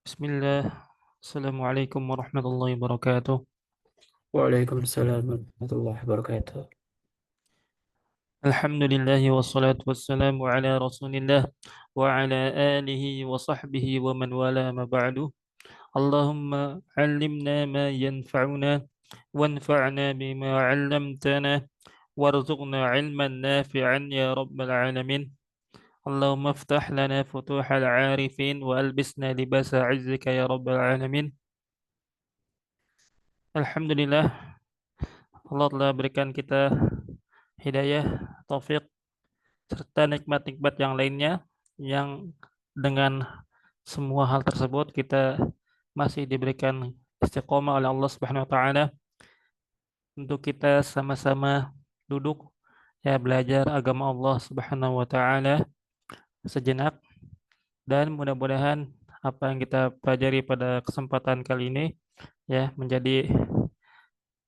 Bismillah. Assalamualaikum warahmatullahi wabarakatuh. Waalaikumsalam warahmatullahi wabarakatuh. Alhamdulillahi wassalatu wassalamu ala rasulillah wa ala alihi wa sahbihi wa man wala ma ba'du. Allahumma allimna ma yanfa'una wanfa'na bima 'allamtana warzuqna 'ilman nafi'an ya rabbal alamin. Allahumma aftah lana futuhal 'arifin wa albisna libasa 'izzika ya rabbal alamin. Alhamdulillah, Allah telah berikan kita hidayah, taufik, serta nikmat-nikmat yang lainnya yang dengan semua hal tersebut kita masih diberikan istiqomah oleh Allah Subhanahu wa taala untuk kita sama-sama duduk ya belajar agama Allah Subhanahu wa taala sejenak, dan mudah-mudahan apa yang kita pelajari pada kesempatan kali ini ya menjadi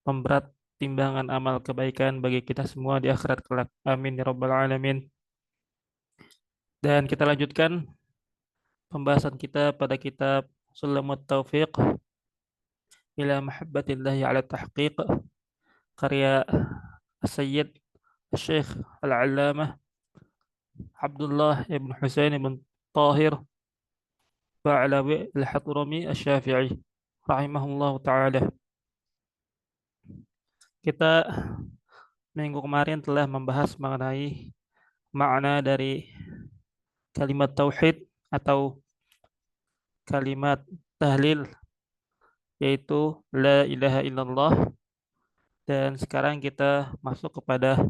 pemberat timbangan amal kebaikan bagi kita semua di akhirat kelak. Amin ya rabbal alamin. Dan kita lanjutkan pembahasan kita pada kitab Sulamut Taufiq ila Mahabbatillahi ala Tahqiq, karya Sayyid Syekh Al-Allamah Abdullah ibn Husain ibn Tahir Ba'alawi Al-Hadrami Asy-Syafi'i rahimahullah ta'ala. Kita minggu kemarin telah membahas mengenai makna dari kalimat tauhid atau kalimat tahlil, yaitu la ilaha illallah. Dan sekarang kita masuk kepada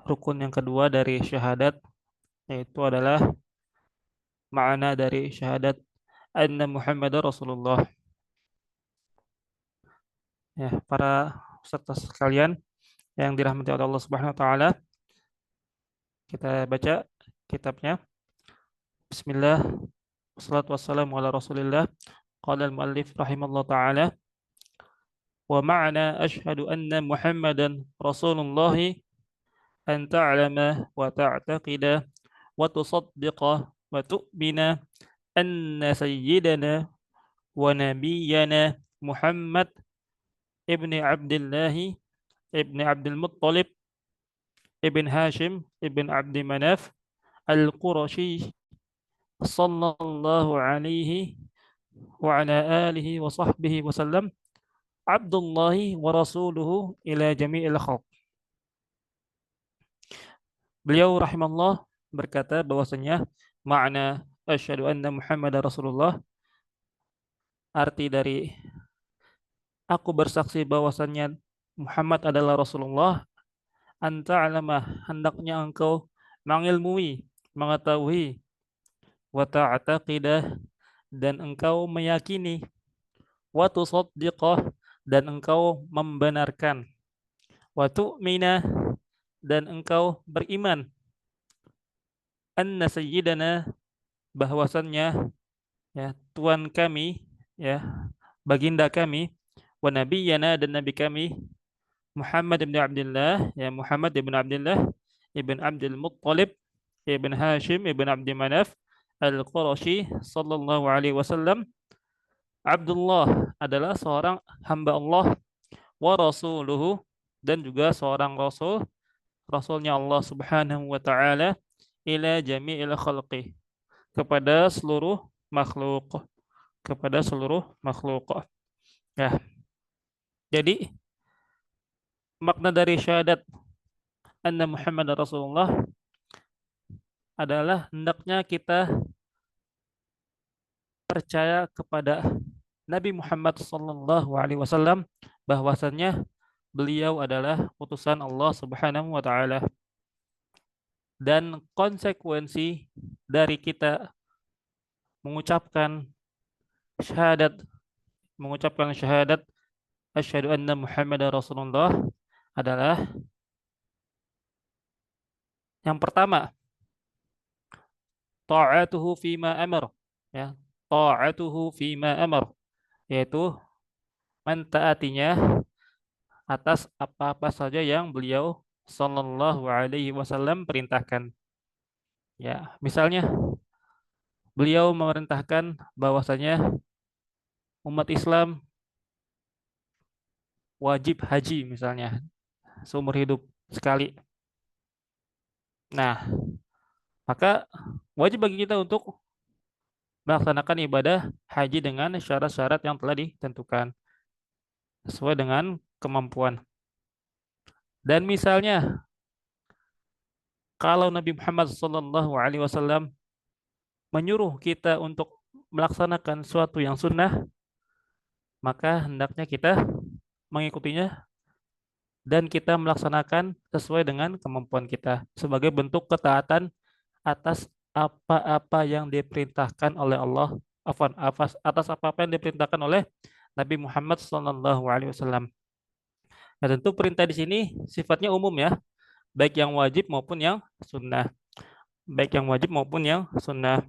rukun yang kedua dari syahadat, yaitu adalah makna dari syahadat anna Muhammadar Rasulullah. Ya, para peserta sekalian yang dirahmati oleh Allah Subhanahu wa taala, kita baca kitabnya. Bismillah, wassalatu wassalamu ala Rasulillah. Qala al-muallif rahimallahu taala, wa ma'na asyhadu anna Muhammadan Rasulullah an ta'lama wa ta'taqida wa tusaddiqa wa tu'mina anna sayyidana wa nabiyyana Muhammad ibni Abdullah ibni Abdul Muttalib ibn Hashim ibn Abdi Manaf al-Qurashi sallallahu alaihi wa ala alihi wa sahbihi wa sallam Abdullahi wa rasuluhu ila jami'il khalq. Beliau rahimahullah berkata bahwasanya makna asyhadu anna Muhammadar Rasulullah, arti dari aku bersaksi bahwasannya Muhammad adalah Rasulullah, anta alama, hendaknya engkau mengilmui, mengetahui, wa ta'taqidah, dan engkau meyakini, wa tusaddiqah, dan engkau membenarkan, wa tu'mina, dan engkau beriman, anna sayyidana, bahwasannya ya Tuhan kami, ya baginda kami, wa nabiyyana, dan nabi kami Muhammad ibn Abdullah, ya Muhammad ibn Abdullah ibn Abdul Muttalib ibn Hashim ibn Abdi Manaf Al-Qurashi sallallahu alaihi wasallam, Abdullah adalah seorang hamba Allah, wa rasuluhu, dan juga seorang rasul, rasulnya Allah Subhanahu wa taala, ila jami'il khalqi, kepada seluruh makhluk, kepada seluruh makhluk. Ya, jadi makna dari syahadat anna Muhammad Rasulullah adalah hendaknya kita percaya kepada Nabi Muhammad sallallahu alaihi wasallam, bahwasannya beliau adalah utusan Allah Subhanahu wa taala, dan konsekuensi dari kita mengucapkan syahadat, asyhadu anna Muhammadar Rasulullah adalah yang pertama ta'atuhu fima amar, ya ta'atuhu fima amar, yaitu mentaatinya atas apa-apa saja yang beliau sallallahu alaihi wasallam perintahkan. Ya, misalnya beliau memerintahkan bahwasanya umat Islam wajib haji misalnya seumur hidup sekali. Nah, maka wajib bagi kita untuk melaksanakan ibadah haji dengan syarat-syarat yang telah ditentukan sesuai dengan kemampuan. Dan misalnya kalau Nabi Muhammad SAW menyuruh kita untuk melaksanakan suatu yang sunnah, maka hendaknya kita mengikutinya dan kita melaksanakan sesuai dengan kemampuan kita sebagai bentuk ketaatan atas apa-apa yang diperintahkan oleh Allah, atas apa-apa yang diperintahkan oleh Nabi Muhammad SAW. Nah, tentu perintah di sini sifatnya umum ya, baik yang wajib maupun yang sunnah, baik yang wajib maupun yang sunnah.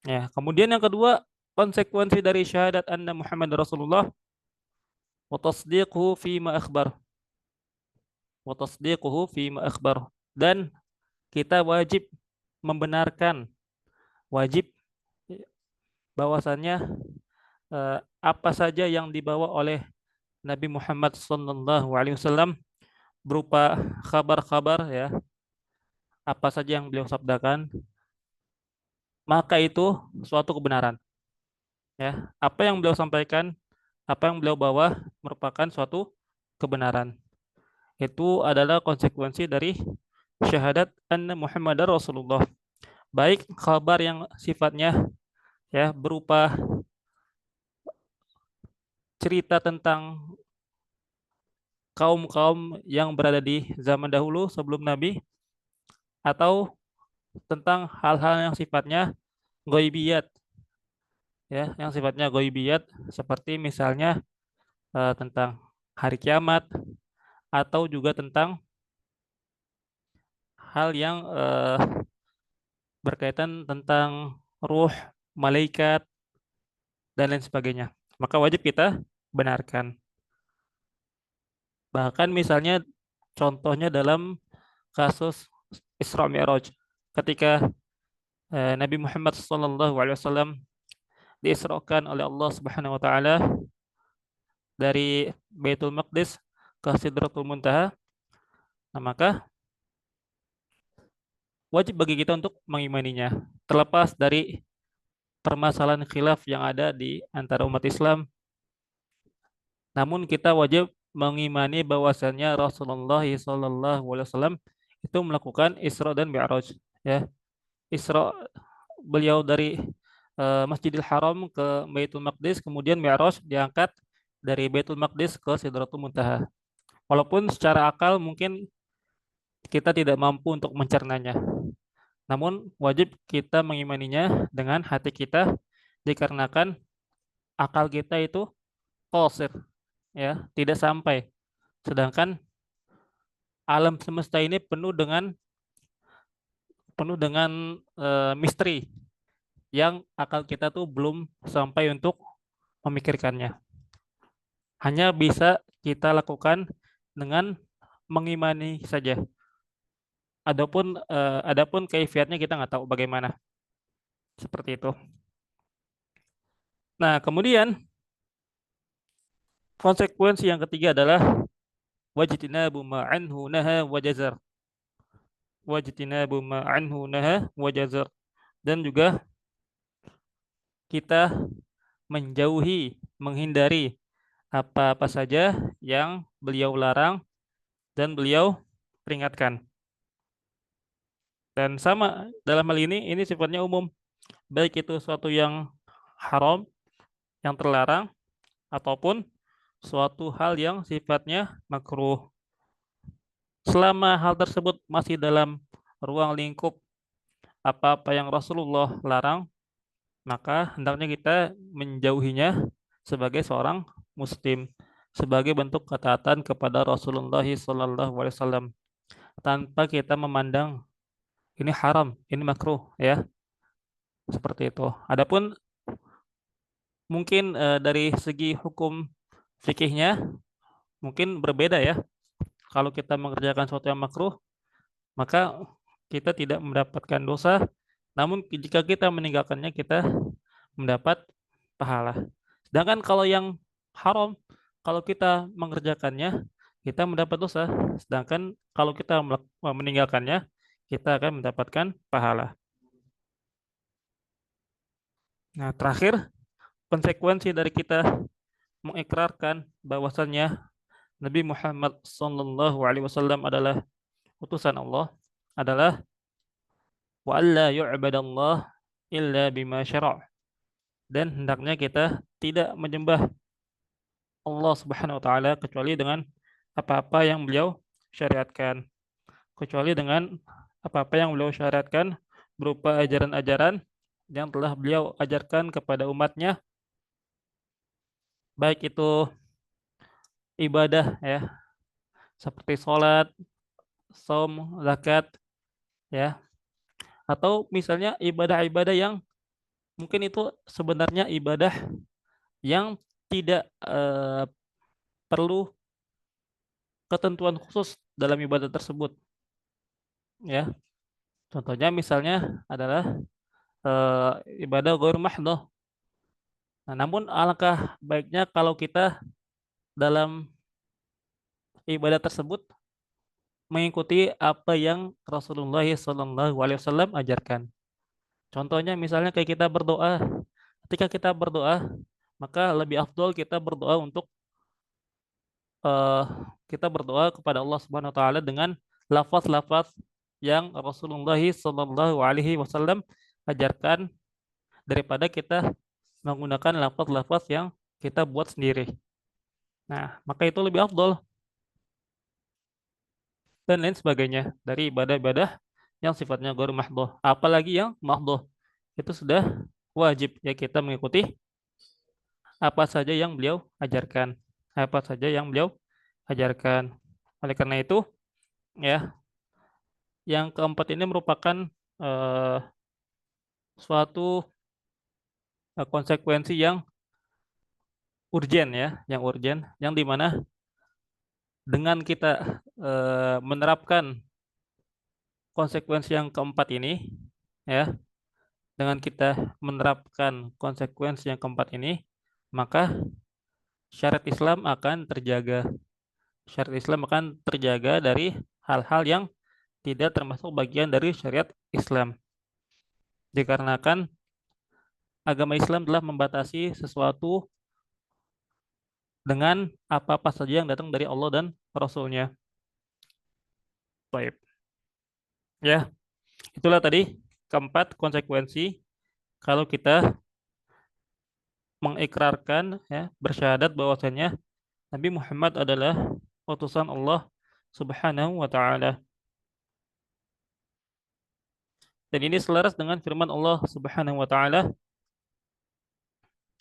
Ya, kemudian yang kedua, konsekuensi dari syahadat anna Muhammad Rasulullah wa tasdiquhu fima akhbar. Wa tasdiquhu fima akhbar. Dan kita wajib membenarkan, wajib bahwasannya apa saja yang dibawa oleh Nabi Muhammad SAW berupa kabar-kabar ya, apa saja yang beliau sabdakan, maka itu suatu kebenaran. Ya, apa yang beliau sampaikan, apa yang beliau bawa merupakan suatu kebenaran. Itu adalah konsekuensi dari syahadat anna Muhammadar Rasulullah. Baik kabar yang sifatnya ya berupa cerita tentang kaum-kaum yang berada di zaman dahulu sebelum Nabi, atau tentang hal-hal yang sifatnya goibiyat ya, yang sifatnya goibiyat seperti misalnya tentang hari kiamat, atau juga tentang hal yang berkaitan tentang ruh, malaikat, dan lain sebagainya. Maka wajib kita benarkan. Bahkan misalnya contohnya dalam kasus Isra Mi'raj, ketika Nabi Muhammad SAW diisrakan oleh Allah Subhanahu wa taala dari Baitul Maqdis ke Sidratul Muntaha, nah maka wajib bagi kita untuk mengimaninya. Terlepas dari permasalahan khilaf yang ada di antara umat Islam, namun kita wajib mengimani bahwasannya Rasulullah SAW itu melakukan Isra dan Mi'raj. Ya, Isra beliau dari Masjidil Haram ke Baitul Maqdis, kemudian Mi'raj diangkat dari Baitul Maqdis ke Sidratul Muntaha. Walaupun secara akal mungkin kita tidak mampu untuk mencernanya, namun wajib kita mengimaninya dengan hati kita dikarenakan akal kita itu qasir, ya, tidak sampai. Sedangkan alam semesta ini penuh dengan misteri yang akal kita tuh belum sampai untuk memikirkannya. Hanya bisa kita lakukan dengan mengimani saja. Adapun kaifiatnya kita nggak tahu bagaimana. Seperti itu. Nah, kemudian konsekuensi yang ketiga adalah wajtinabu ma'anhu naha wajazar. Wajtinabu ma'anhu naha wajazar. Dan juga kita menjauhi, menghindari apa-apa saja yang beliau larang dan beliau peringatkan. Dan sama dalam hal ini sifatnya umum. Baik itu suatu yang haram, yang terlarang, ataupun suatu hal yang sifatnya makruh. Selama hal tersebut masih dalam ruang lingkup apa-apa yang Rasulullah larang, maka hendaknya kita menjauhinya sebagai seorang muslim, sebagai bentuk ketaatan kepada Rasulullah SAW, tanpa kita memandang ini haram, ini makruh, ya, seperti itu. Adapun mungkin dari segi hukum fikihnya mungkin berbeda ya. Kalau kita mengerjakan sesuatu yang makruh, maka kita tidak mendapatkan dosa. Namun jika kita meninggalkannya, kita mendapat pahala. Sedangkan kalau yang haram, kalau kita mengerjakannya, kita mendapat dosa. Sedangkan kalau kita meninggalkannya, kita akan mendapatkan pahala. Nah, terakhir, konsekuensi dari kita mengikrarkan bahwasannya Nabi Muhammad SAW adalah utusan Allah adalah wa alla yu'badallah illa bima syara', dan hendaknya kita tidak menyembah Allah Subhanahu wa taala kecuali dengan apa-apa yang beliau syariatkan, kecuali dengan apa-apa yang beliau syariatkan berupa ajaran-ajaran yang telah beliau ajarkan kepada umatnya, baik itu ibadah ya, seperti sholat, saum, zakat ya, atau misalnya ibadah-ibadah yang mungkin itu sebenarnya ibadah yang tidak perlu ketentuan khusus dalam ibadah tersebut ya. Contohnya misalnya adalah ibadah ghair mahdoh. Nah, namun alangkah baiknya kalau kita dalam ibadah tersebut mengikuti apa yang Rasulullah SAW ajarkan. Contohnya misalnya kayak kita berdoa. Ketika kita berdoa, maka lebih afdol kita berdoa untuk eh, kita berdoa kepada Allah Subhanahu wa taala dengan lafaz-lafaz yang Rasulullah SAW ajarkan daripada kita menggunakan lafaz-lafaz yang kita buat sendiri. Nah, maka itu lebih afdol dan lain sebagainya dari ibadah-ibadah yang sifatnya ghair mahdoh. Apalagi yang mahdoh itu sudah wajib ya kita mengikuti apa saja yang beliau ajarkan. Apa saja yang beliau ajarkan. Oleh karena itu, ya, yang keempat ini merupakan eh, suatu konsekuensi yang urgen ya, yang urgen, yang dimana dengan kita menerapkan konsekuensi yang keempat ini, ya, dengan kita menerapkan konsekuensi yang keempat ini, maka syariat Islam akan terjaga. Syariat Islam akan terjaga dari hal-hal yang tidak termasuk bagian dari syariat Islam. Dikarenakan agama Islam telah membatasi sesuatu dengan apa-apa saja yang datang dari Allah dan Rasul-Nya. Baik. Ya, itulah tadi keempat konsekuensi kalau kita mengikrarkan ya, bersyahadat bahwasanya Nabi Muhammad adalah utusan Allah Subhanahu wa taala. Dan ini selaras dengan firman Allah Subhanahu wa taala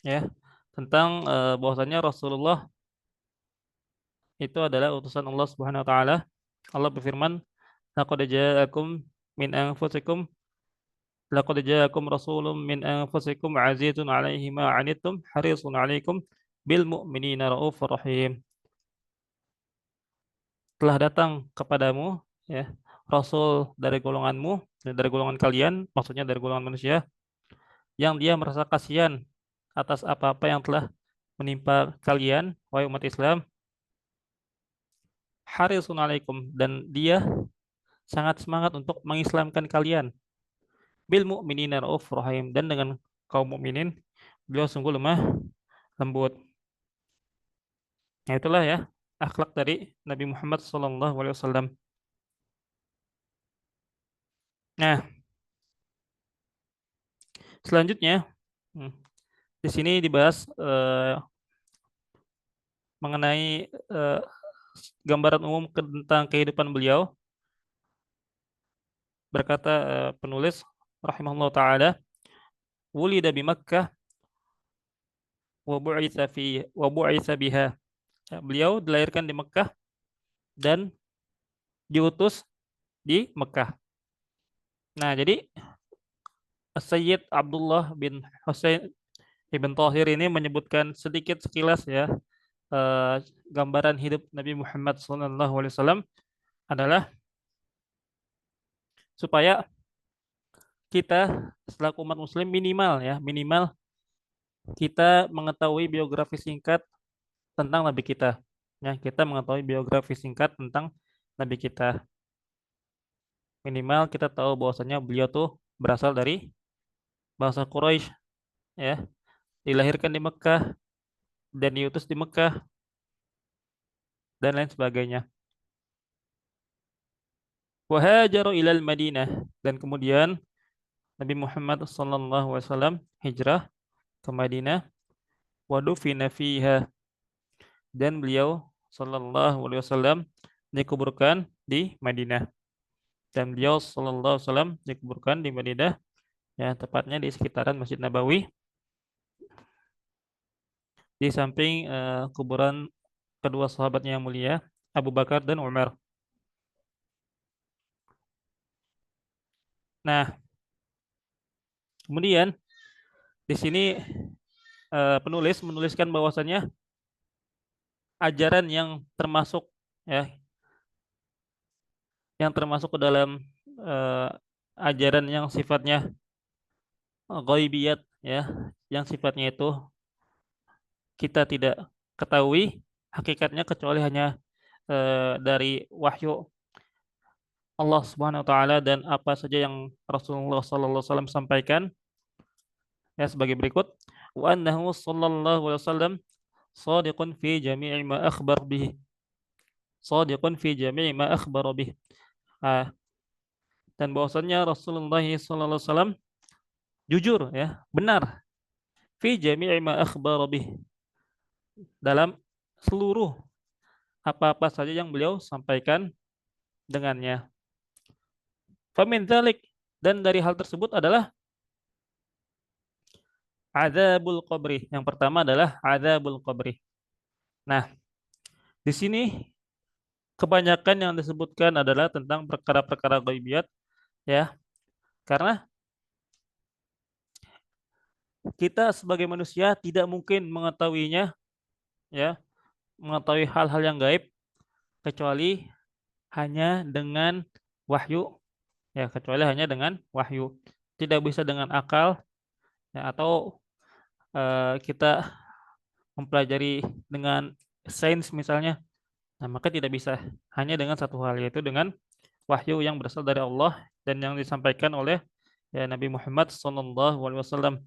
ya tentang bahwasanya Rasulullah itu adalah utusan Allah Subhanahu wa taala. Allah berfirman, "Laqad ja'akum min anfusikum laqad ja'akum rasulun min anfusikum azizun 'alaihi ma 'anittum harisun 'alaikum bil mu'minina raufur rahim." Telah datang kepadamu ya rasul dari golonganmu, dari golongan kalian, maksudnya dari golongan manusia, yang dia merasa kasihan atas apa-apa yang telah menimpa kalian, wahai umat Islam, harisun 'alaikum, dan dia sangat semangat untuk mengislamkan kalian, bil mu'minina raufur rahim, dan dengan kaum mukminin beliau sungguh lemah lembut. Nah, itulah ya akhlak dari Nabi Muhammad SAW. Nah, selanjutnya hmm, di sini dibahas mengenai gambaran umum tentang kehidupan beliau. Berkata penulis rahimahullah taala, "Wulida bi Makkah wa bu'itsa biha." Ya, beliau dilahirkan di Mekah dan diutus di Mekah. Nah, jadi Sayyid Abdullah bin Husain Ibn Thahir ini menyebutkan sedikit sekilas ya eh, gambaran hidup Nabi Muhammad SAW adalah supaya kita selaku umat muslim minimal ya, minimal kita mengetahui biografi singkat tentang Nabi kita. Ya, kita mengetahui biografi singkat tentang Nabi kita. Minimal kita tahu bahwasanya beliau tuh berasal dari bangsa Quraisy, ya, dilahirkan di Mekah dan diutus di Mekah dan lain sebagainya. Wahajaru ilal Madinah, dan kemudian Nabi Muhammad SAW hijrah ke Madinah, wadufina fiha, dan beliau SAW dikuburkan di Madinah, dan beliau SAW dikuburkan di Madinah, ya, tepatnya di sekitaran Masjid Nabawi, di samping kuburan kedua sahabatnya yang mulia, Abu Bakar dan Umar. Nah, kemudian di sini penulis menuliskan bahwasannya ajaran ya yang termasuk ke dalam eh, ajaran yang sifatnya ghaibiyat, ya, yang sifatnya itu kita tidak ketahui hakikatnya kecuali hanya dari wahyu Allah Subhanahu wa taala, dan apa saja yang Rasulullah sallallahu alaihi wasallam sampaikan, ya, sebagai berikut. Wa annahu sallallahu alaihi wasallam shadiqun fi jami'i ma akhbar bihi. Shadiqun fi jami'i ma akhbar bihi. Ah, dan bahwasannya Rasulullah sallallahu alaihi wasallam jujur, ya, benar, fi jami'i ma akhbar bihi, dalam seluruh apa-apa saja yang beliau sampaikan dengannya. Famin dzalik, dan dari hal tersebut adalah adzabul qabri. Yang pertama adalah adzabul qabri. Nah, di sini kebanyakan yang disebutkan adalah tentang perkara-perkara ghaibiyat, ya. Karena kita sebagai manusia tidak mungkin mengetahuinya, ya, mengetahui hal-hal yang gaib kecuali hanya dengan wahyu, ya, kecuali hanya dengan wahyu. Tidak bisa dengan akal, ya, atau kita mempelajari dengan sains misalnya. Nah, maka tidak bisa hanya dengan satu hal, yaitu dengan wahyu yang berasal dari Allah dan yang disampaikan oleh, ya, Nabi Muhammad SAW.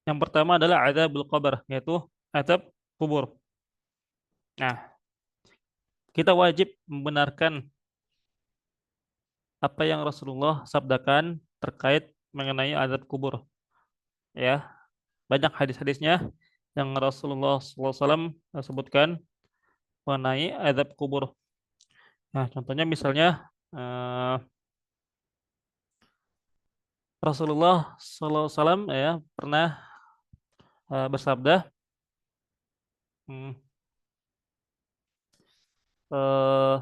Yang pertama adalah adzabul qabr, yaitu azab kubur. Nah, kita wajib membenarkan apa yang Rasulullah sabdakan terkait mengenai azab kubur. Ya, banyak hadis-hadisnya yang Rasulullah SAW sebutkan mengenai azab kubur. Nah, contohnya misalnya Rasulullah SAW, ya, pernah bersabda, hmm, eh,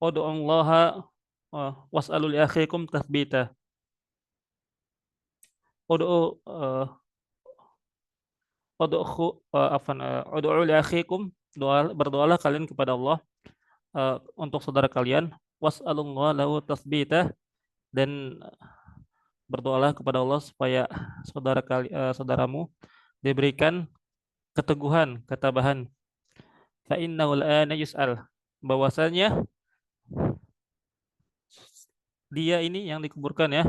"Udu'ullaha was'alu li akhikum tathbita." Udu'u udu'u li akhikum, berdoalah kalian kepada Allah untuk saudara kalian, was'alullah lahu tathbita, dan berdoalah kepada Allah supaya saudaramu diberikan keteguhan, ketabahan. Fa innahu al-ana yus'al, bahwasanya dia ini yang dikuburkan, ya,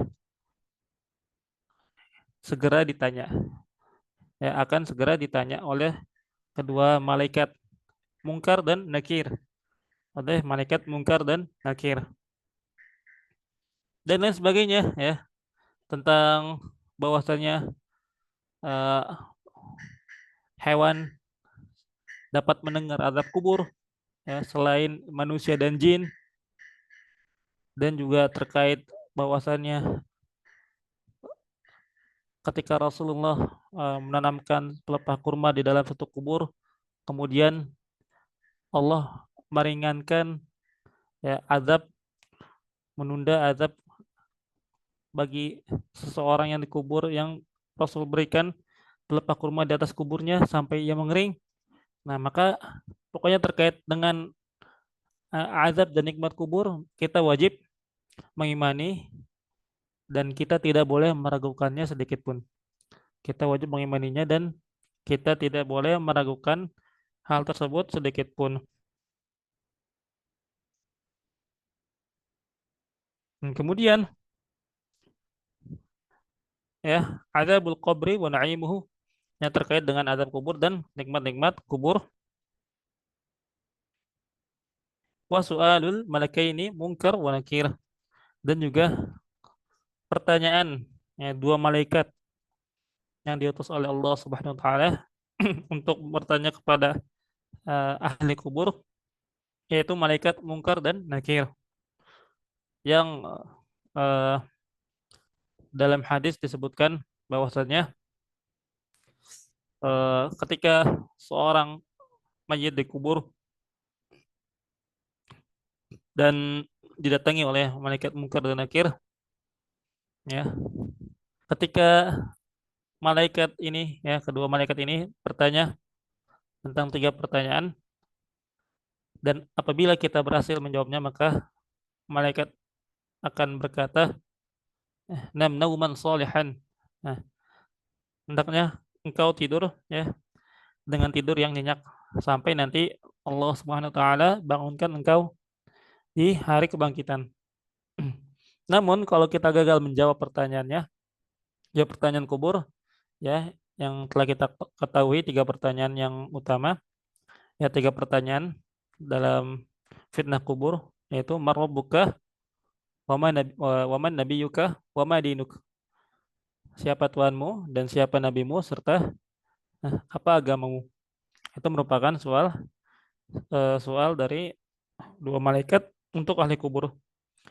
segera ditanya, ya, akan segera ditanya oleh kedua malaikat Mungkar dan Nakir, oleh malaikat Mungkar dan Nakir, dan lain sebagainya, ya, tentang bahwasanya eh, hewan dapat mendengar azab kubur, ya, selain manusia dan jin, dan juga terkait bahwasannya ketika Rasulullah menanamkan pelepah kurma di dalam satu kubur, kemudian Allah meringankan, ya, azab, menunda azab bagi seseorang yang dikubur, yang Rasul berikan pelepah kurma di atas kuburnya sampai ia mengering. Nah, maka pokoknya terkait dengan azab dan nikmat kubur, kita wajib mengimani dan kita tidak boleh meragukannya sedikit pun. Kita wajib mengimaninya dan kita tidak boleh meragukan hal tersebut sedikit pun. Dan kemudian ya, azabul qabri wa na'imuhu, yang terkait dengan azab kubur dan nikmat-nikmat kubur. Wa su'alul malakaini munkar wa nakir, dan juga pertanyaan ya, dua malaikat yang diutus oleh Allah Subhanahu wa taala untuk bertanya kepada ahli kubur, yaitu malaikat mungkar dan nakir, yang eh, dalam hadis disebutkan bahwasanya ketika seorang mayit dikubur dan didatangi oleh malaikat mungkar dan nakir, ya, ketika malaikat ini ya, kedua malaikat ini bertanya tentang tiga pertanyaan, dan apabila kita berhasil menjawabnya maka malaikat akan berkata, nam nauman solihan. Nah, hendaknya engkau tidur ya dengan tidur yang nyenyak sampai nanti Allah Subhanahu wa taala bangunkan engkau di hari kebangkitan. Namun kalau kita gagal menjawab pertanyaannya, jawab pertanyaan kubur ya, yang telah kita ketahui tiga pertanyaan yang utama, ya tiga pertanyaan dalam fitnah kubur, yaitu marabbuka, waman nabiyuka, wama dinuk. Siapa Tuhanmu dan siapa nabimu serta apa agamamu. Itu merupakan soal dari dua malaikat untuk ahli kubur,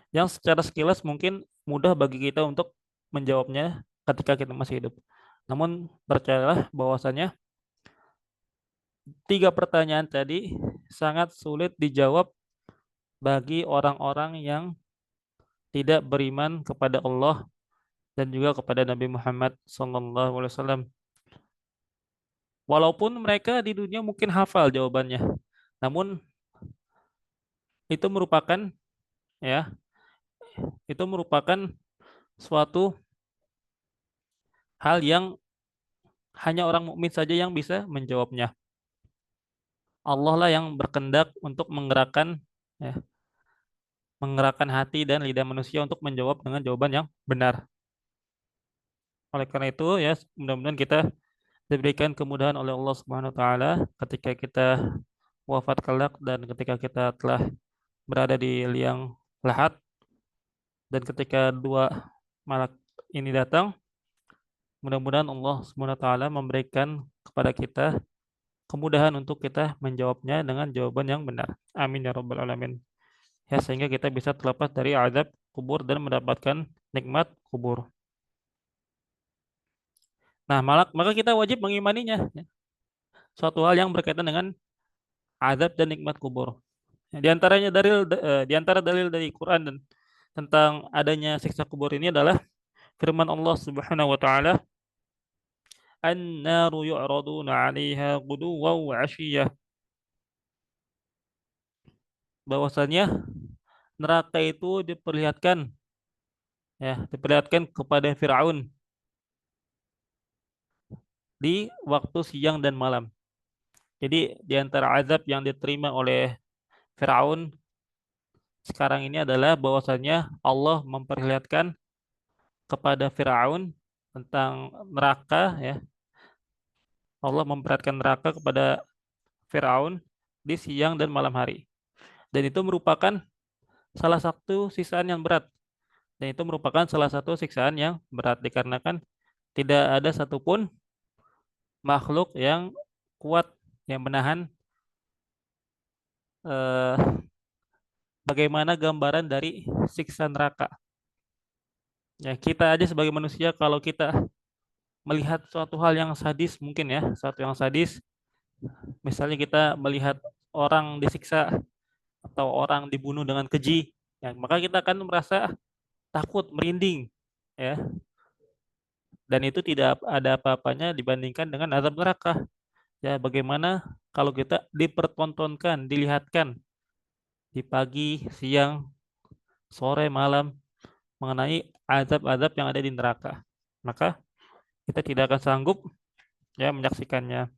yang secara sekilas mungkin mudah bagi kita untuk menjawabnya ketika kita masih hidup. Namun percayalah bahwasanya tiga pertanyaan tadi sangat sulit dijawab bagi orang-orang yang tidak beriman kepada Allah dan juga kepada Nabi Muhammad SAW. Walaupun mereka di dunia mungkin hafal jawabannya, namun itu merupakan ya, itu merupakan suatu hal yang hanya orang mukmin saja yang bisa menjawabnya. Allah lah yang berkehendak untuk ya, menggerakkan hati dan lidah manusia untuk menjawab dengan jawaban yang benar. Oleh karena itu ya, mudah-mudahan kita diberikan kemudahan oleh Allah Subhanahu wa taala ketika kita wafat kelak dan ketika kita telah berada di liang lahat, dan ketika dua malak ini datang, mudah-mudahan Allah Subhanahu wa taala memberikan kepada kita kemudahan untuk kita menjawabnya dengan jawaban yang benar. Amin ya rabbal alamin. Ya, sehingga kita bisa terlepas dari azab kubur dan mendapatkan nikmat kubur. Nah, maka kita wajib mengimaninya, ya. Suatu hal yang berkaitan dengan azab dan nikmat kubur. Di antaranya di antara dalil dari Quran dan tentang adanya siksa kubur ini adalah firman Allah Subhanahu wa taala, "An-naru yu'raduna 'alaiha ghuduwwan wa 'ashiyyah." Bahwasanya neraka itu diperlihatkan kepada Firaun di waktu siang dan malam. Jadi di antara azab yang diterima oleh Firaun sekarang ini adalah bahwasanya Allah memperlihatkan kepada Firaun tentang neraka ya. Allah memperlihatkan neraka kepada Firaun di siang dan malam hari. Dan itu merupakan salah satu siksaan yang berat. Dan itu merupakan salah satu siksaan yang berat dikarenakan tidak ada satupun makhluk yang kuat yang menahan eh, bagaimana gambaran dari siksa neraka. Ya, kita aja sebagai manusia kalau kita melihat suatu hal yang sadis mungkin ya, suatu yang sadis, misalnya kita melihat orang disiksa atau orang dibunuh dengan keji, ya, maka kita akan merasa takut, merinding, ya. Dan itu tidak ada apa-apanya dibandingkan dengan azab neraka. Ya, bagaimana kalau kita dipertontonkan, dilihatkan di pagi, siang, sore malam mengenai azab-azab yang ada di neraka. Maka kita tidak akan sanggup ya menyaksikannya.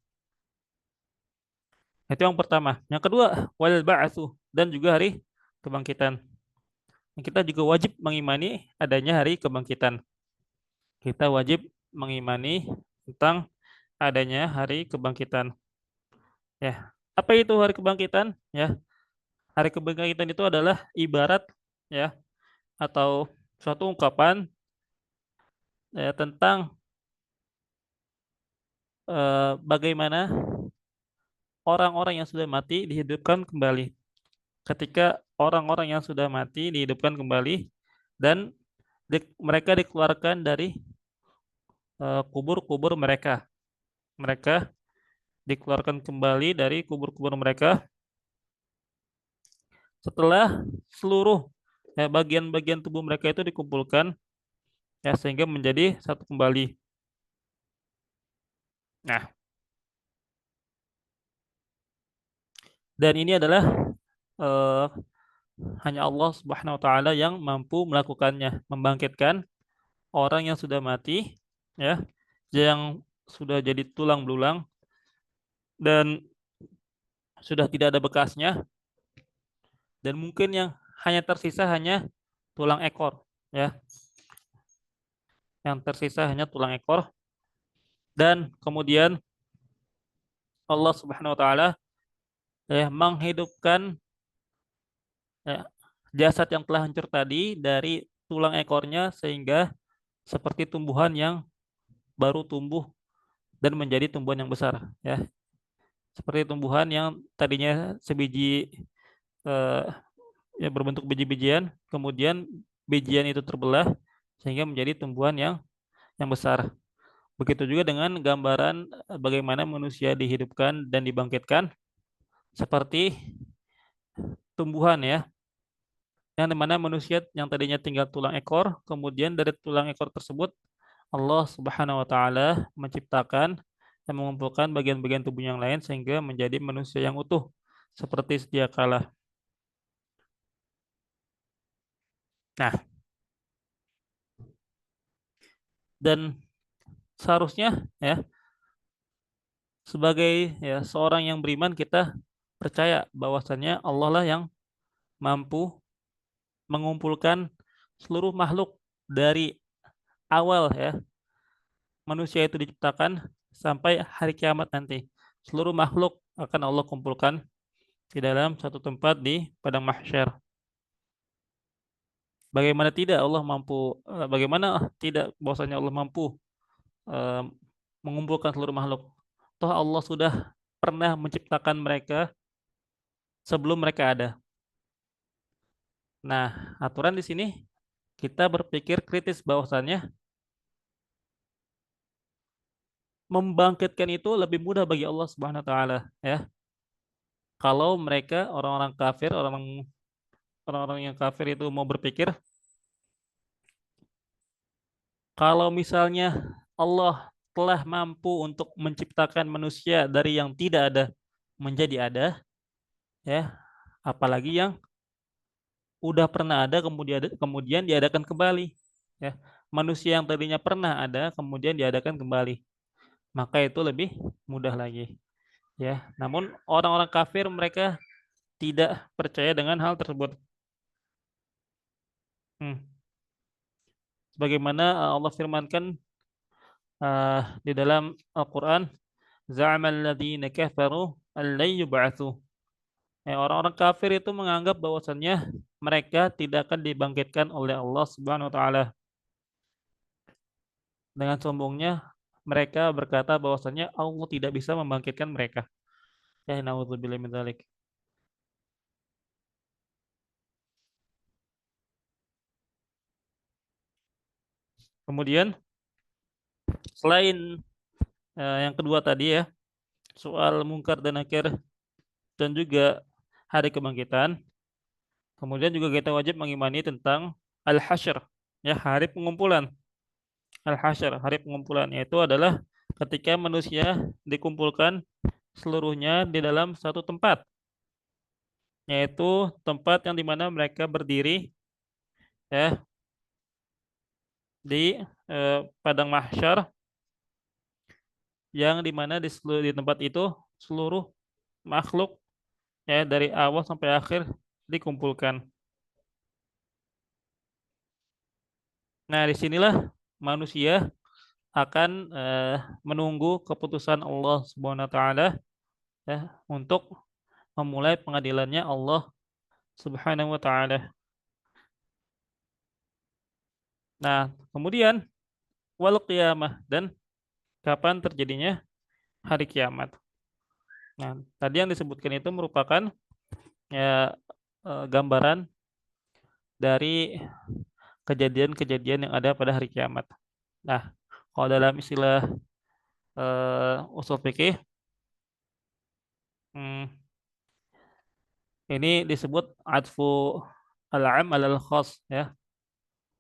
Itu yang pertama. Yang kedua, wal ba'atsu, dan juga hari kebangkitan. Kita juga wajib mengimani adanya hari kebangkitan. Kita wajib mengimani tentang adanya hari kebangkitan. Ya, apa itu hari kebangkitan? Ya, hari kebangkitan itu adalah ibarat ya atau suatu ungkapan ya, tentang bagaimana orang-orang yang sudah mati dihidupkan kembali. Ketika orang-orang yang sudah mati dihidupkan kembali dan mereka dikeluarkan dari kubur-kubur mereka. Mereka dikeluarkan kembali dari kubur-kubur mereka setelah seluruh bagian-bagian tubuh mereka itu dikumpulkan ya sehingga menjadi satu kembali. Nah, dan ini adalah eh, hanya Allah Subhanahu wa taala yang mampu melakukannya, membangkitkan orang yang sudah mati ya, yang sudah jadi tulang belulang dan sudah tidak ada bekasnya dan mungkin yang hanya tersisa hanya tulang ekor ya, yang tersisa hanya tulang ekor dan kemudian Allah Subhanahu wa taala ya menghidupkan ya, jasad yang telah hancur tadi dari tulang ekornya sehingga seperti tumbuhan yang baru tumbuh dan menjadi tumbuhan yang besar ya. Seperti tumbuhan yang tadinya sebiji eh, ya berbentuk biji-bijian, kemudian bijian itu terbelah sehingga menjadi tumbuhan yang besar. Begitu juga dengan gambaran bagaimana manusia dihidupkan dan dibangkitkan seperti tumbuhan ya, yang dimana manusia yang tadinya tinggal tulang ekor, kemudian dari tulang ekor tersebut Allah Subhanahu wa taala menciptakan dan mengumpulkan bagian-bagian tubuh yang lain sehingga menjadi manusia yang utuh seperti sedia kala. Nah, dan seharusnya ya sebagai ya seorang yang beriman kita percaya bahwasannya Allah lah yang mampu mengumpulkan seluruh makhluk dari awal ya manusia itu diciptakan sampai hari kiamat nanti. Seluruh makhluk akan Allah kumpulkan di dalam satu tempat di padang mahsyar. Bagaimana tidak Allah mampu, bagaimana tidak bahwasanya Allah mampu eh, mengumpulkan seluruh makhluk. Toh Allah sudah pernah menciptakan mereka sebelum mereka ada. Nah, aturan di sini kita berpikir kritis bahwasannya membangkitkan itu lebih mudah bagi Allah Subhanahu wa taala ya. Kalau mereka orang-orang kafir, orang-orang yang kafir itu mau berpikir kalau misalnya Allah telah mampu untuk menciptakan manusia dari yang tidak ada menjadi ada ya, apalagi yang udah pernah ada kemudian diadakan kembali ya. Manusia yang tadinya pernah ada kemudian diadakan kembali, maka itu lebih mudah lagi ya. Namun orang-orang kafir mereka tidak percaya dengan hal tersebut. Hmm. Sebagaimana Allah firmankan di dalam Al-Quran, za'amal ladzina kafaru allan yub'atsu. Orang-orang kafir itu menganggap bahwasannya mereka tidak akan dibangkitkan oleh Allah Subhanahu wa taala. Dengan sombongnya mereka berkata bahwasannya Allah tidak bisa membangkitkan mereka. Ya, naudzubillah min dzalik. Kemudian selain yang kedua tadi ya, soal mungkar dan nakir dan juga hari kebangkitan, kemudian juga kita wajib mengimani tentang al-hasyr, ya hari pengumpulan. Al-hasyr, hari pengumpulan yaitu adalah ketika manusia dikumpulkan seluruhnya di dalam satu tempat, yaitu tempat yang dimana mereka berdiri ya di padang mahsyar, yang dimana di tempat itu seluruh makhluk ya dari awal sampai akhir dikumpulkan. Nah, disinilah manusia akan menunggu keputusan Allah Subhanahu wa taala ya untuk memulai pengadilannya Allah Subhanahu wa taala. Nah, kemudian wal qiyamah, dan kapan terjadinya hari kiamat. Nah, tadi yang disebutkan itu merupakan ya gambaran dari kejadian-kejadian yang ada pada hari kiamat. Nah, kalau dalam istilah usul fikih, hmm, ini disebut atfu al-am alal khas ya,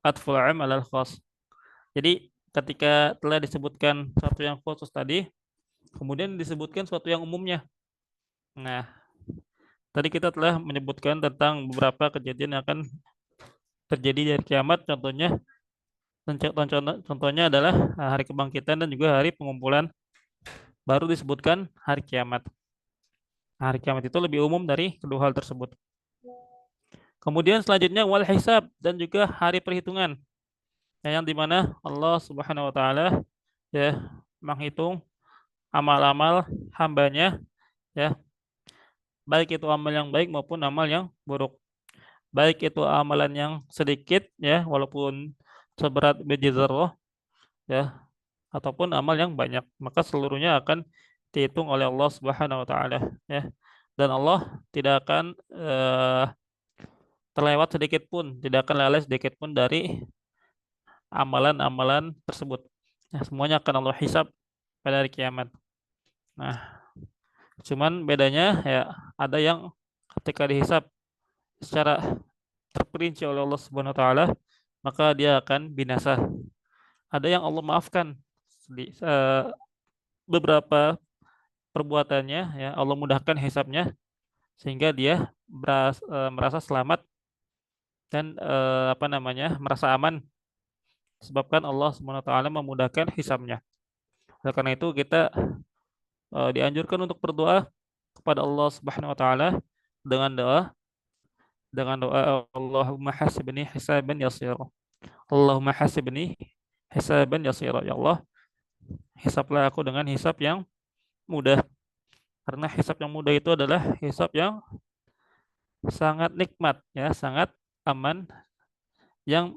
atfu al-am alal khas. Jadi ketika telah disebutkan satu yang khusus tadi, kemudian disebutkan suatu yang umumnya. Nah, tadi kita telah menyebutkan tentang beberapa kejadian yang akan terjadi dari kiamat. Contohnya adalah hari kebangkitan dan juga hari pengumpulan. Baru disebutkan hari kiamat. Hari kiamat itu lebih umum dari kedua hal tersebut. Kemudian selanjutnya wal hisab, dan juga hari perhitungan. Yang dimana Allah Subhanahu Wa Taala ya menghitung amal-amal hambanya, ya, baik itu amal yang baik maupun amal yang buruk. Baik itu amalan yang sedikit ya walaupun seberat biji zarrah ya, ataupun amal yang banyak, maka seluruhnya akan dihitung oleh Allah Subhanahu wa taala ya. Dan Allah tidak akan terlewat sedikit pun, tidak akan lalai sedikit pun dari amalan-amalan tersebut. Ya, semuanya akan Allah hisab pada hari kiamat. Nah, cuman bedanya ya ada yang ketika dihisab secara terperinci oleh Allah Subhanahu wa taala, maka dia akan binasa. Ada yang Allah maafkan di beberapa perbuatannya ya, Allah mudahkan hisabnya sehingga dia merasa selamat dan merasa aman sebabkan Allah Subhanahu wa taala memudahkan hisabnya. Oleh karena itu kita dianjurkan untuk berdoa kepada Allah Subhanahu wa taala dengan doa Allahumma hasibni hisaban yasira. Allahumma hasibni hisaban yasira. Ya Allah, hisablah aku dengan hisab yang mudah. Karena hisab yang mudah itu adalah hisab yang sangat nikmat ya, sangat aman, yang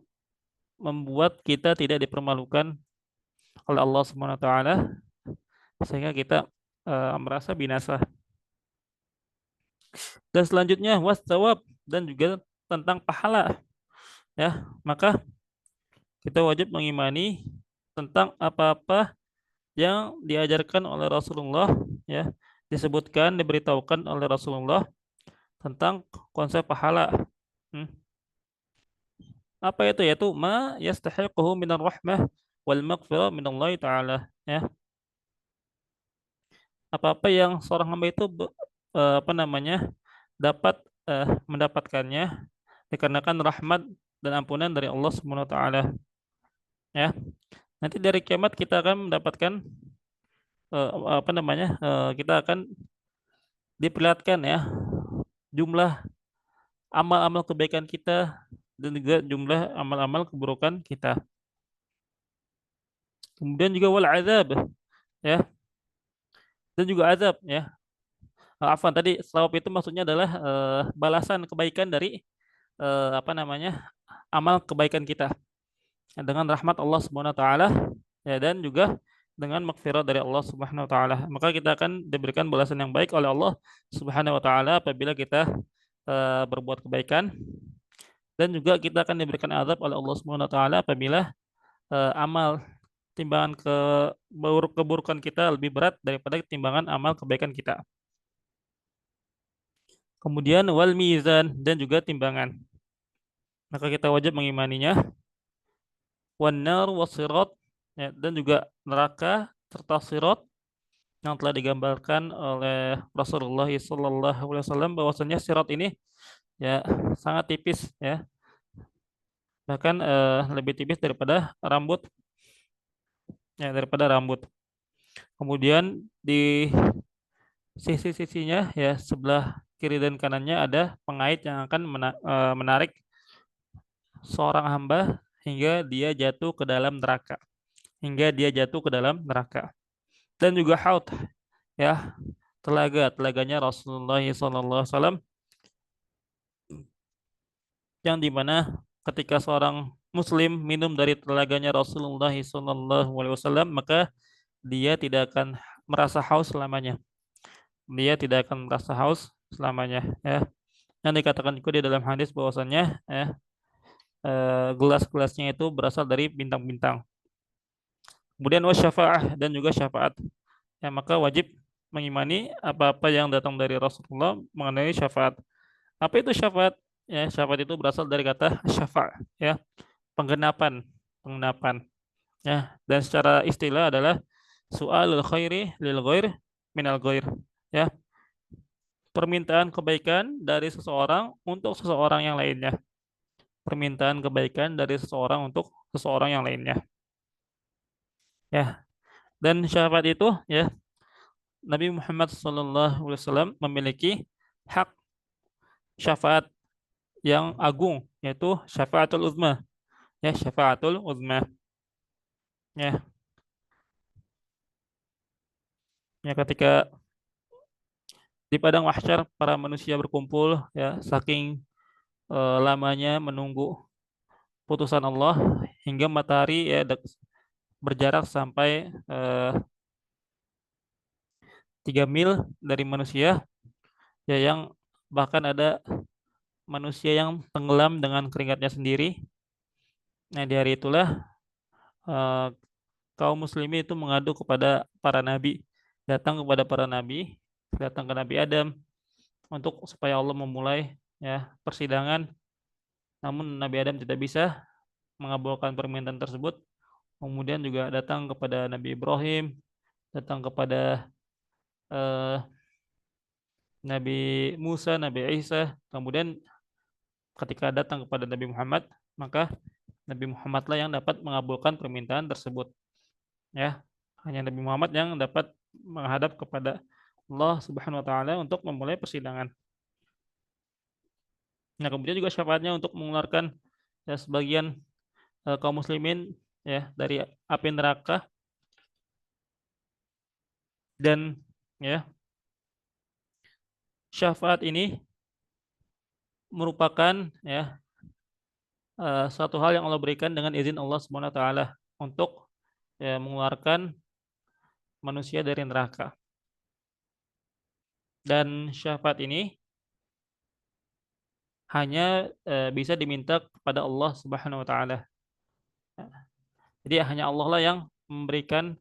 membuat kita tidak dipermalukan oleh Allah Subhanahu wa taala sehingga kita merasa binasa. Dan selanjutnya wasthawab, dan juga tentang pahala ya. Maka kita wajib mengimani tentang apa-apa yang diajarkan oleh Rasulullah ya, disebutkan, diberitahukan oleh Rasulullah tentang konsep pahala. Hmm. Apa itu? Yaitu ma yastahiquhu minar rahmah wal maghfirah minallahi taala ya. Apa-apa yang seorang hamba itu dapat mendapatkannya dikarenakan rahmat dan ampunan dari Allah Subhanahu wa taala ya. Nanti dari kiamat kita akan mendapatkan kita akan diperlihatkan ya jumlah amal-amal kebaikan kita dan juga jumlah amal-amal keburukan kita. Kemudian juga wal azab ya, dan juga azab ya. Afwan, tadi sawab itu maksudnya adalah balasan kebaikan dari amal kebaikan kita dengan rahmat Allah Subhanahu wa taala ya, dan juga dengan maghfirah dari Allah Subhanahu wa taala. Maka kita akan diberikan balasan yang baik oleh Allah Subhanahu wa taala apabila kita berbuat kebaikan, dan juga kita akan diberikan azab oleh Allah Subhanahu wa taala apabila amal timbangan keburukan kita lebih berat daripada timbangan amal kebaikan kita. Kemudian wal mizan, dan juga timbangan. Maka kita wajib mengimaninya. Wan nar wasirat ya, dan juga neraka serta sirat yang telah digambarkan oleh Rasulullah SAW bahwasanya sirat ini ya sangat tipis ya, bahkan lebih tipis daripada rambut, ya, daripada rambut. Kemudian di sisi-sisinya, ya, sebelah kiri dan kanannya ada pengait yang akan menarik seorang hamba hingga dia jatuh ke dalam neraka, hingga dia jatuh ke dalam neraka. Dan juga haud, ya, telaganya Rasulullah SAW, yang dimana ketika seorang Muslim minum dari telaganya Rasulullah SAW, maka dia tidak akan merasa haus selamanya. Dia tidak akan merasa haus selamanya. Ya, yang dikatakan juga di dalam hadis bahwasannya, ya, gelas-gelasnya itu berasal dari bintang-bintang. Kemudian wasyafaah, dan juga syafaat. Ya, maka wajib mengimani apa-apa yang datang dari Rasulullah mengenai syafaat. Apa itu syafaat? Ya, syafaat itu berasal dari kata syafa', ya, penggenapan, penggenapan. Ya, dan secara istilah adalah su'alul khairi lil ghair minal ghair. Ya, permintaan kebaikan dari seseorang untuk seseorang yang lainnya. Permintaan kebaikan dari seseorang untuk seseorang yang lainnya. Ya, dan syafaat itu, ya, Nabi Muhammad SAW memiliki hak syafaat yang agung, yaitu syafaatul uzma. Ya, syafaatul uzma. Ya, ya, ketika di padang mahsyar para manusia berkumpul, ya, saking lamanya menunggu putusan Allah hingga matahari, ya, berjarak sampai 3 mil dari manusia, ya, yang bahkan ada manusia yang tenggelam dengan keringatnya sendiri. Nah, di hari itulah eh, kaum muslimin itu mengadu kepada para nabi, datang kepada para nabi, datang ke Nabi Adam untuk supaya Allah memulai, ya, persidangan. Namun Nabi Adam tidak bisa mengabulkan permintaan tersebut. Kemudian juga datang kepada Nabi Ibrahim, datang kepada eh, Nabi Musa, Nabi Isa. Kemudian ketika datang kepada Nabi Muhammad, maka Nabi Muhammadlah yang dapat mengabulkan permintaan tersebut. Ya, hanya Nabi Muhammad yang dapat menghadap kepada Allah Subhanahu wa taala untuk memulai persidangan. Nah, kemudian juga syafaatnya untuk mengeluarkan, ya, sebagian kaum muslimin, ya, dari api neraka. Dan, ya, syafaat ini merupakan, ya, suatu hal yang Allah berikan dengan izin Allah Subhanahu wa taala untuk, ya, mengeluarkan manusia dari neraka. Dan syafaat ini hanya bisa diminta kepada Allah Subhanahu wa taala. Jadi hanya Allah lah yang memberikan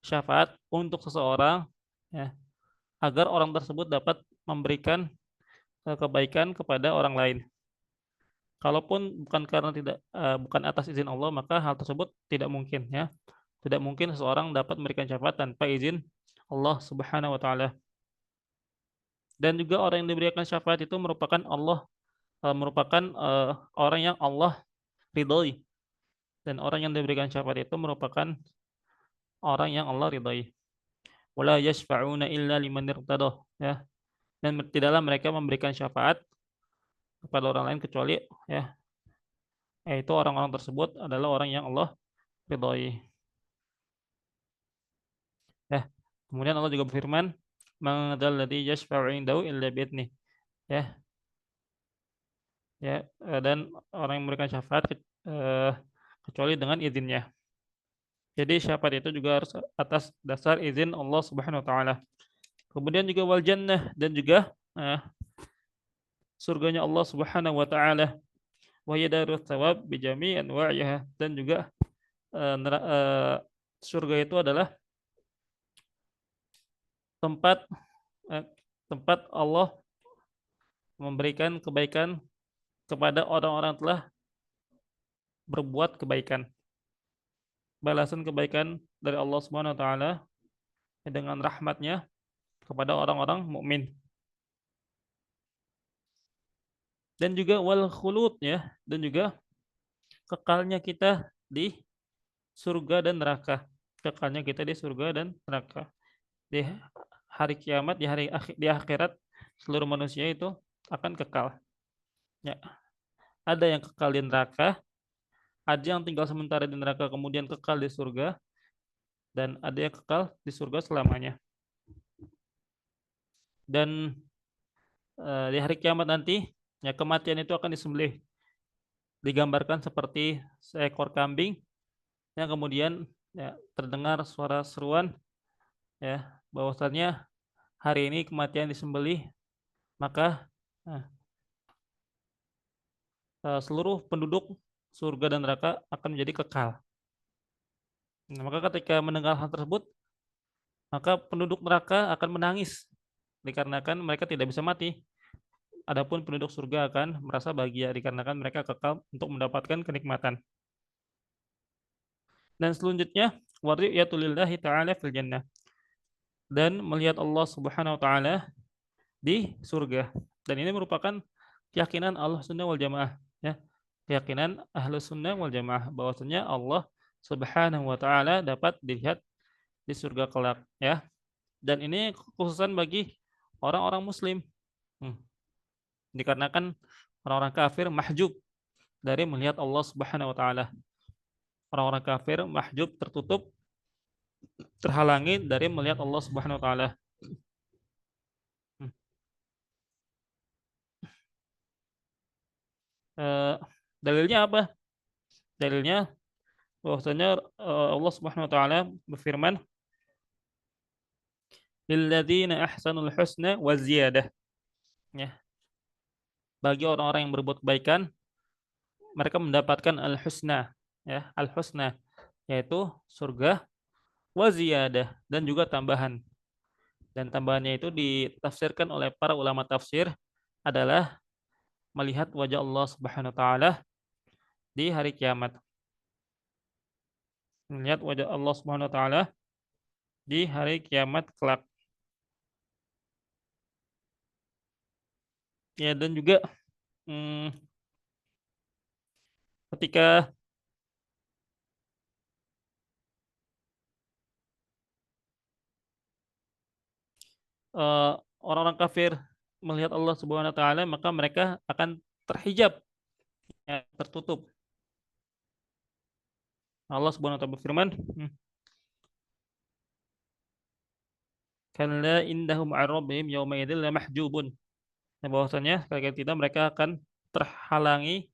syafaat untuk seseorang, ya, agar orang tersebut dapat memberikan kebaikan kepada orang lain. Kalaupun bukan karena bukan atas izin Allah, maka hal tersebut tidak mungkin, ya. Tidak mungkin seseorang dapat memberikan syafaat tanpa izin Allah Subhanahu wa taala. Dan juga orang yang diberikan syafaat itu merupakan orang yang Allah ridhoi, dan orang yang diberikan syafaat itu merupakan orang yang Allah ridhoi. Wala yashfa'una illa liman irtadah, ya. Dan tidaklah mereka memberikan syafaat kepada orang lain kecuali, ya, yaitu orang-orang tersebut adalah orang yang Allah ridhoi. Ya. Kemudian Allah juga berfirman, "Man dzalladzi yashfa'u 'indahu illa bi'idnih." Ya, ya, dan orang yang memberikan syafaat kecuali dengan izinnya. Jadi syafaat itu juga harus atas dasar izin Allah Subhanahu wa taala. Kemudian juga wal jannah, dan juga surganya Allah Subhanahu wa taala, wa yadarus thawab bi jami' anwa'iha, dan juga surga itu adalah tempat eh, tempat Allah memberikan kebaikan kepada orang-orang telah berbuat kebaikan. Balasan kebaikan dari Allah Subhanahu wa taala dengan rahmatnya kepada orang-orang mukmin. Dan juga wal khulud, ya, dan juga kekalnya kita di surga dan neraka. Kekalnya kita di surga dan neraka. Di hari kiamat, di akhirat, seluruh manusia itu akan kekal. Ya, ada yang kekal di neraka, ada yang tinggal sementara di neraka kemudian kekal di surga, dan ada yang kekal di surga selamanya. Dan di hari kiamat nanti, ya kematian itu akan disembelih, digambarkan seperti seekor kambing yang kemudian ya, terdengar suara seruan ya bahwasannya hari ini kematian disembelih, maka nah, seluruh penduduk surga dan neraka akan menjadi kekal. Nah, maka ketika mendengar hal tersebut, maka penduduk neraka akan menangis dikarenakan mereka tidak bisa mati. Adapun penduduk surga akan merasa bahagia dikarenakan mereka kekal untuk mendapatkan kenikmatan. Dan selanjutnya, wari'yatulillahi ta'ala fil jannah. Dan melihat Allah Subhanahu wa taala di surga. Dan ini merupakan keyakinan Allah Sunnah wal Jamaah, ya. Keyakinan Ahlus Sunnah wal Jamaah bahwasanya Allah Subhanahu wa taala dapat dilihat di surga kelak, ya. Dan ini khususan bagi orang-orang muslim. Hmm. Dikarenakan orang-orang kafir mahjub dari melihat Allah Subhanahu wa taala. Orang-orang kafir mahjub, tertutup, terhalangi dari melihat Allah Subhanahu wa taala. Hmm. Eh, Dalilnya apa? Dalilnya bahwasanya Allah Subhanahu wa taala berfirman, lilladzina ahsanul husna wa ziyadah. Ya, bagi orang-orang yang berbuat kebaikan, mereka mendapatkan al-husna, ya, al-husna yaitu surga, wa ziyadah dan juga tambahan. Dan tambahannya itu ditafsirkan oleh para ulama tafsir adalah melihat wajah Allah Subhanahu wa taala di hari kiamat. Melihat wajah Allah Subhanahu wa taala di hari kiamat kelak. Ya, dan juga hmm, ketika eh, orang-orang kafir melihat Allah Subhanahu wa taala, maka mereka akan terhijab, ya, tertutup. Allah Subhanahu wa taala berfirman, "Kalla indahum 'an rabbihim yawma idzin lamahjubun." Nah, bahwasanya sekali tidak mereka akan terhalangi,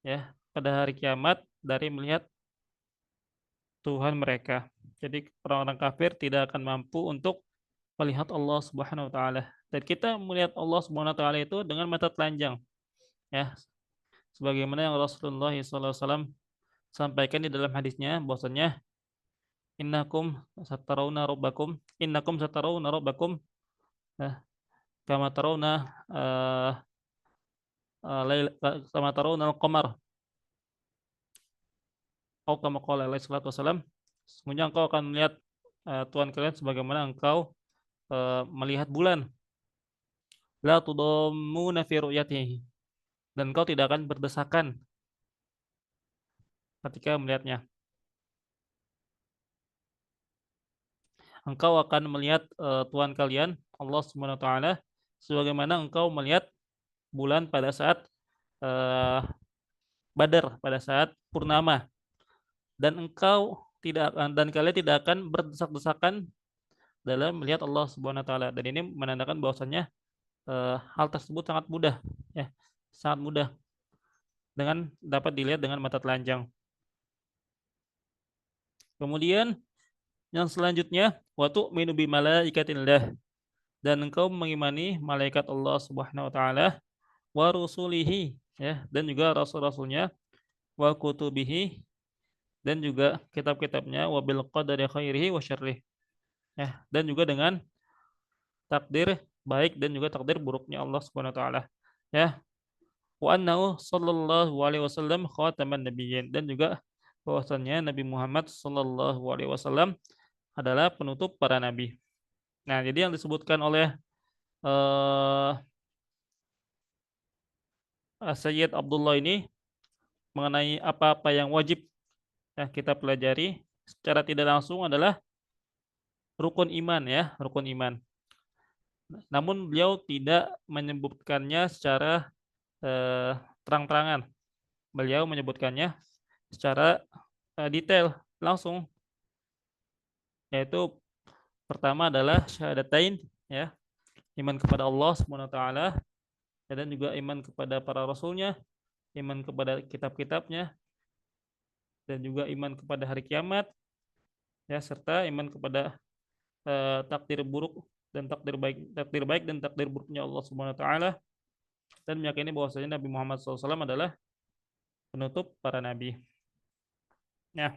ya, pada hari kiamat dari melihat Tuhan mereka. Jadi orang-orang kafir tidak akan mampu untuk melihat Allah Subhanahu wa taala. Dan kita melihat Allah Subhanahu wa taala itu dengan mata telanjang, ya. Sebagaimana yang Rasulullah SAW sampaikan di dalam hadisnya bahwasanya innakum satarawna rabbakum, eh, kama tarawna eh, kama tarawna al-qamar, atau kama qala alaihi salatu wasalam, sesungguhnya engkau akan melihat Tuhan kalian sebagaimana engkau melihat bulan. La tudammuna fi ru'yatihi, dan engkau tidak akan berdesakan ketika melihatnya. Engkau akan melihat Tuhan kalian Allah Subhanahu wa taala sebagaimana engkau melihat bulan pada saat eh, Badar, pada saat purnama, dan kalian tidak akan berdesak-desakan dalam melihat Allah Subhanahu wa taala. Dan ini menandakan bahwasannya hal tersebut sangat mudah, ya, sangat mudah dengan dapat dilihat dengan mata telanjang. Kemudian yang selanjutnya, wa tu'minu bi malaikatillah, dan engkau mengimani malaikat Allah Subhanahu wa taala, wa rusulihi, ya, dan juga rasul-rasulnya, wa kutubihi, dan juga kitab-kitabnya, wa bil qadari khairihi wa syarrih, ya, dan juga dengan takdir baik dan juga takdir buruknya Allah Subhanahu wa taala, ya. Wa annahu sallallahu alaihi wasallam khataman nabiyyin, dan juga bahwasannya Nabi Muhammad sallallahu alaihi wasallam adalah penutup para nabi. Nah, jadi yang disebutkan oleh Sayyid Abdullah ini mengenai apa-apa yang wajib ya kita pelajari secara tidak langsung adalah rukun iman ya, rukun iman. Namun beliau tidak menyebutkannya secara terang-terangan. Beliau menyebutkannya secara detail langsung, yaitu pertama adalah syahadatain ya, iman kepada Allah Subhanahu wa taala, dan juga iman kepada para rasulnya, iman kepada kitab-kitabnya, dan juga iman kepada hari kiamat ya, serta iman kepada takdir buruk dan takdir baik dan takdir buruknya Allah Subhanahu wa taala, dan meyakini bahwasanya Nabi Muhammad SAW adalah penutup para nabi. Nah,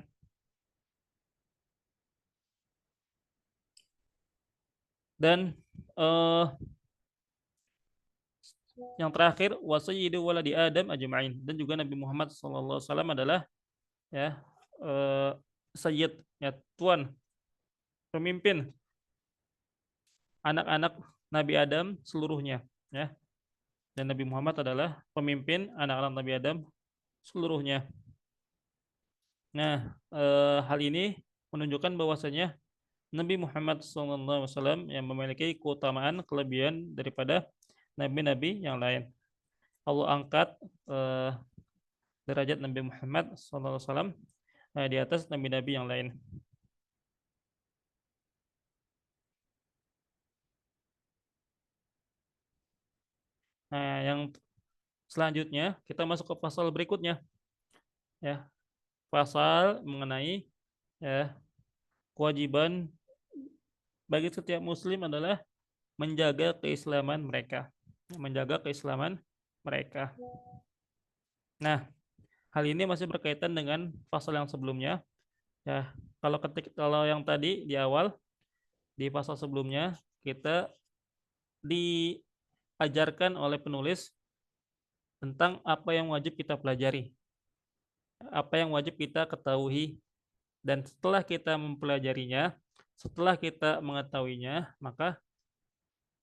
dan eh, yang terakhir wasayyidu waladi Adam ajma'in, dan juga Nabi Muhammad SAW adalah ya sayyid ya, tuan, pemimpin anak-anak Nabi Adam seluruhnya ya, dan Nabi Muhammad adalah pemimpin anak-anak Nabi Adam seluruhnya. Nah, hal ini menunjukkan bahwasanya Nabi Muhammad SAW yang memiliki keutamaan kelebihan daripada nabi-nabi yang lain. Allah angkat eh, derajat Nabi Muhammad SAW di atas nabi-nabi yang lain. Nah, yang selanjutnya kita masuk ke pasal berikutnya ya, pasal mengenai ya kewajiban bagi setiap muslim adalah menjaga keislaman mereka, menjaga keislaman mereka. Nah, hal ini masih berkaitan dengan pasal yang sebelumnya ya. Kalau yang tadi di awal di pasal sebelumnya kita diajarkan oleh penulis tentang apa yang wajib kita pelajari, apa yang wajib kita ketahui, dan setelah kita mempelajarinya, setelah kita mengetahuinya, maka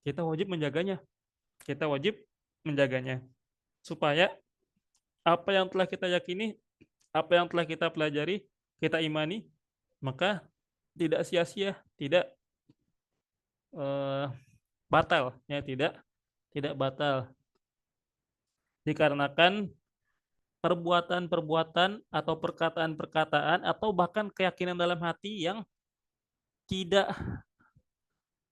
kita wajib menjaganya. Kita wajib menjaganya supaya apa yang telah kita yakini, apa yang telah kita pelajari, kita imani, maka tidak sia-sia, tidak eh, batal, ya tidak tidak batal dikarenakan perbuatan-perbuatan atau perkataan-perkataan atau bahkan keyakinan dalam hati yang tidak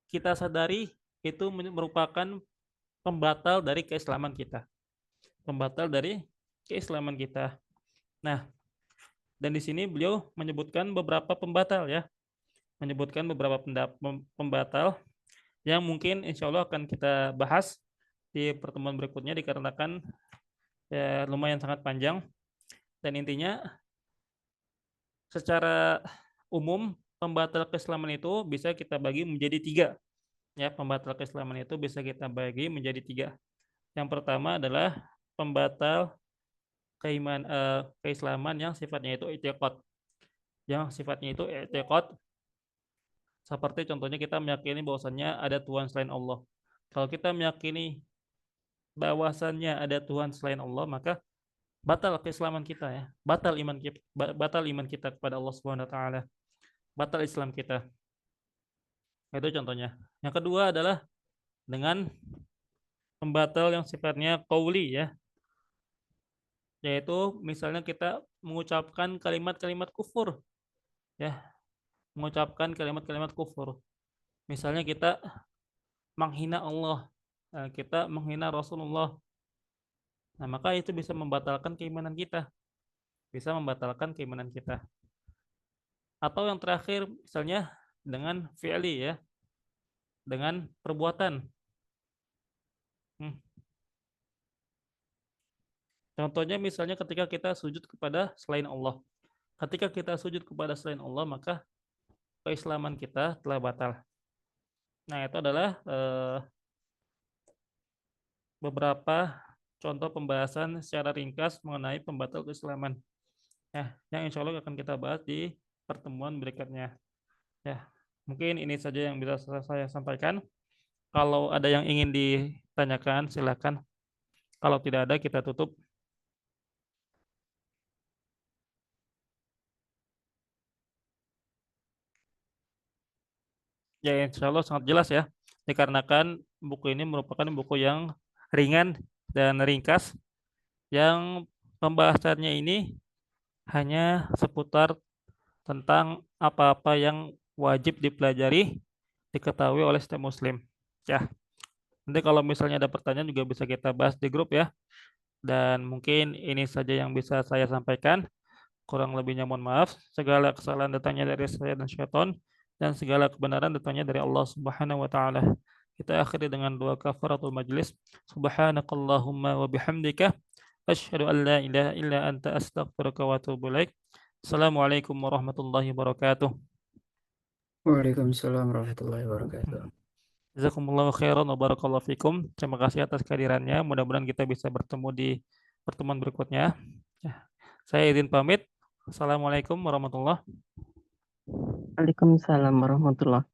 kita sadari itu merupakan pembatal dari keislaman kita, pembatal dari keislaman kita. Nah, dan di sini beliau menyebutkan beberapa pembatal ya, menyebutkan beberapa pembatal yang mungkin insya Allah akan kita bahas di pertemuan berikutnya dikarenakan ya, lumayan sangat panjang, dan intinya secara umum pembatal keislaman itu bisa kita bagi menjadi tiga ya, pembatal keislaman itu bisa kita bagi menjadi tiga. Yang pertama adalah pembatal keislaman yang sifatnya itu i'tiqad, yang sifatnya itu i'tiqad, seperti contohnya kita meyakini bahwasannya ada Tuhan selain Allah. Kalau kita meyakini bahwasannya ada Tuhan selain Allah, maka batal keislaman kita ya, batal iman kita kepada Allah Subhanahu wa taala, batal Islam kita. Itu contohnya. Yang kedua adalah dengan pembatal yang sifatnya qauli ya, yaitu misalnya kita mengucapkan kalimat-kalimat kufur ya, mengucapkan kalimat-kalimat kufur. Misalnya kita menghina Allah, kita menghina Rasulullah. Nah, maka itu bisa membatalkan keimanan kita, bisa membatalkan keimanan kita. Atau yang terakhir misalnya dengan fi'li ya, dengan perbuatan. Hmm. Contohnya misalnya ketika kita sujud kepada selain Allah. Ketika kita sujud kepada selain Allah, maka keislaman kita telah batal. Nah, itu adalah beberapa contoh pembahasan secara ringkas mengenai pembatal keislaman. Ya, yang insya Allah akan kita bahas di pertemuan berikutnya. Ya, mungkin ini saja yang bisa saya sampaikan. Kalau ada yang ingin ditanyakan, silakan. Kalau tidak ada, kita tutup. Ya, insya Allah sangat jelas ya. Dikarenakan buku ini merupakan buku yang ringan dan ringkas, yang pembahasannya ini hanya seputar tentang apa-apa yang wajib dipelajari, diketahui oleh setiap muslim. Ya, nanti kalau misalnya ada pertanyaan juga bisa kita bahas di grup ya. Dan mungkin ini saja yang bisa saya sampaikan. Kurang lebihnya mohon maaf. Segala kesalahan datangnya dari saya dan syaitan, dan segala kebenaran datangnya dari Allah Subhanahu wa taala. Kita akhiri dengan doa kafaratul majlis. Subhanakallahumma wa bihamdika asyhadu an la ilaha illa anta astaghfiruka wa atubu ilaik. Assalamualaikum warahmatullahi wabarakatuh. Waalaikumsalam warahmatullahi wabarakatuh. Jazakumullahu khairan wa barakallahu fikum. Terima kasih atas kehadirannya. Mudah-mudahan kita bisa bertemu di pertemuan berikutnya. Ya, saya izin pamit. Assalamualaikum warahmatullahi Waalaikumsalam warahmatullahi